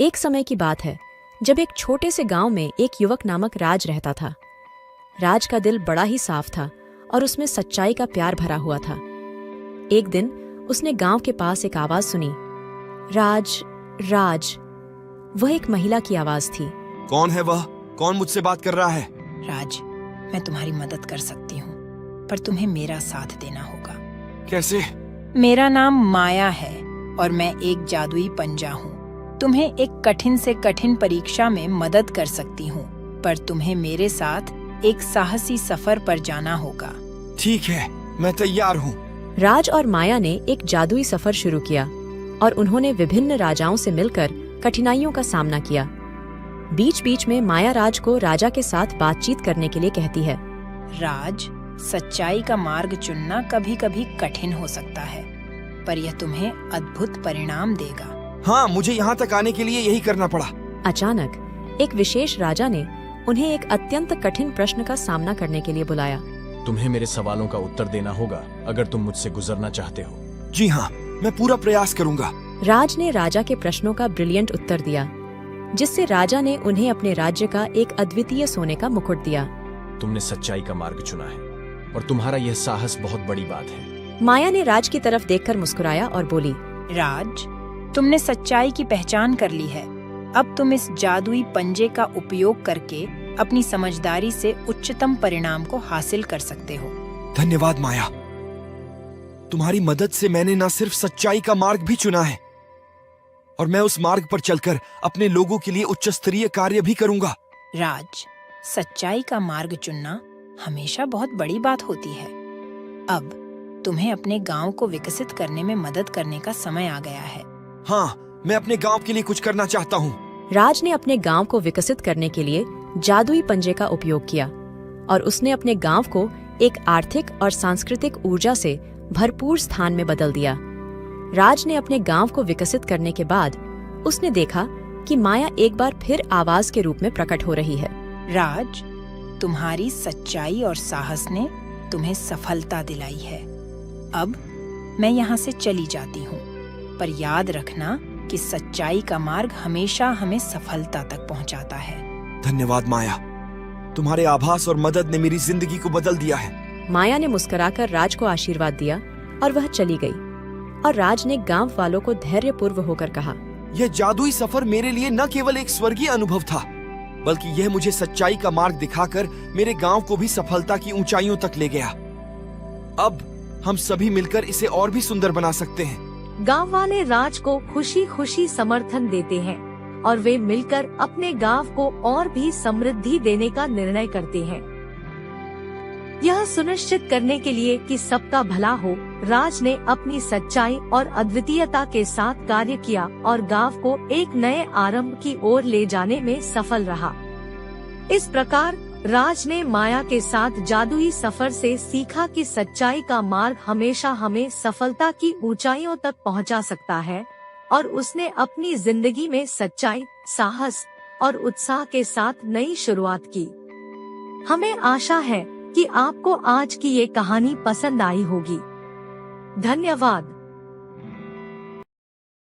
एक समय की बात है जब एक छोटे से गांव में एक युवक नामक राज रहता था। राज का दिल बड़ा ही साफ था और उसमें सच्चाई का प्यार भरा हुआ था। एक दिन उसने गांव के पास एक आवाज सुनी, राज राज। वह एक महिला की आवाज थी। कौन है वह? कौन मुझसे बात कर रहा है? राज, मैं तुम्हारी मदद कर सकती हूँ, पर तुम्हें मेरा साथ देना होगा। कैसे? मेरा नाम माया है और मैं एक जादुई पंजा हूँ। तुम्हें एक कठिन से कठिन परीक्षा में मदद कर सकती हूँ, पर तुम्हें मेरे साथ एक साहसी सफर पर जाना होगा। ठीक है, मैं तैयार हूँ। राज और माया ने एक जादुई सफर शुरू किया और उन्होंने विभिन्न राजाओं से मिलकर कठिनाइयों का सामना किया। बीच बीच में माया राज को राजा के साथ बातचीत करने के लिए कहती है। राज, सच्चाई का मार्ग चुनना कभी कभी कठिन हो सकता है, पर यह तुम्हें अद्भुत परिणाम देगा। हाँ, मुझे यहाँ तक आने के लिए यही करना पड़ा। अचानक एक विशेष राजा ने उन्हें एक अत्यंत कठिन प्रश्न का सामना करने के लिए बुलाया। तुम्हें मेरे सवालों का उत्तर देना होगा अगर तुम मुझसे गुजरना चाहते हो। जी हाँ, मैं पूरा प्रयास करूँगा। राज ने राजा के प्रश्नों का ब्रिलियंट उत्तर दिया, जिससे राजा ने उन्हें अपने राज्य का एक अद्वितीय सोने का मुकुट दिया। तुमने सच्चाई का मार्ग चुना है और तुम्हारा यह साहस बहुत बड़ी बात है। माया ने राज की तरफ देखकर मुस्कुराया और बोली, राज, तुमने सच्चाई की पहचान कर ली है। अब तुम इस जादुई पंजे का उपयोग करके अपनी समझदारी से उच्चतम परिणाम को हासिल कर सकते हो। धन्यवाद माया, तुम्हारी मदद से मैंने न सिर्फ सच्चाई का मार्ग भी चुना है, और मैं उस मार्ग पर चलकर अपने लोगों के लिए उच्च स्तरीय कार्य भी करूंगा। राज, सच्चाई का मार्ग चुनना हमेशा बहुत बड़ी बात होती है। अब तुम्हें अपने गांव को विकसित करने में मदद करने का समय आ गया है। हाँ, मैं अपने गांव के लिए कुछ करना चाहता हूँ। राज ने अपने गांव को विकसित करने के लिए जादुई पंजे का उपयोग किया और उसने अपने गांव को एक आर्थिक और सांस्कृतिक ऊर्जा से भरपूर स्थान में बदल दिया। राज ने अपने गांव को विकसित करने के बाद उसने देखा कि माया एक बार फिर आवाज के रूप में प्रकट हो रही है। राज, तुम्हारी सच्चाई और साहस ने तुम्हें सफलता दिलाई है। अब मैं यहाँ से चली जाती हूँ, पर याद रखना कि सच्चाई का मार्ग हमेशा हमें सफलता तक पहुँचाता है। धन्यवाद माया, तुम्हारे आभास और मदद ने मेरी जिंदगी को बदल दिया है। माया ने मुस्कुराकर राज को आशीर्वाद दिया और वह चली गई, और राज ने गांव वालों को धैर्यपूर्व होकर कहा, यह जादुई सफर मेरे लिए न केवल एक स्वर्गीय अनुभव था, बल्कि यह मुझे सच्चाई का मार्ग दिखाकर मेरे गांव को भी सफलता की ऊंचाइयों तक ले गया। अब हम सभी मिलकर इसे और भी सुंदर बना सकते हैं। गांव वाले राज को खुशी खुशी समर्थन देते हैं और वे मिलकर अपने गांव को और भी समृद्धि देने का निर्णय करते हैं। यह सुनिश्चित करने के लिए कि सबका भला हो, राज ने अपनी सच्चाई और अद्वितीयता के साथ कार्य किया और गांव को एक नए आरंभ की ओर ले जाने में सफल रहा। इस प्रकार राज ने माया के साथ जादुई सफर से सीखा कि सच्चाई का मार्ग हमेशा हमें सफलता की ऊंचाइयों तक पहुंचा सकता है, और उसने अपनी जिंदगी में सच्चाई, साहस और उत्साह के साथ नई शुरुआत की। हमें आशा है कि आपको आज की ये कहानी पसंद आई होगी। धन्यवाद।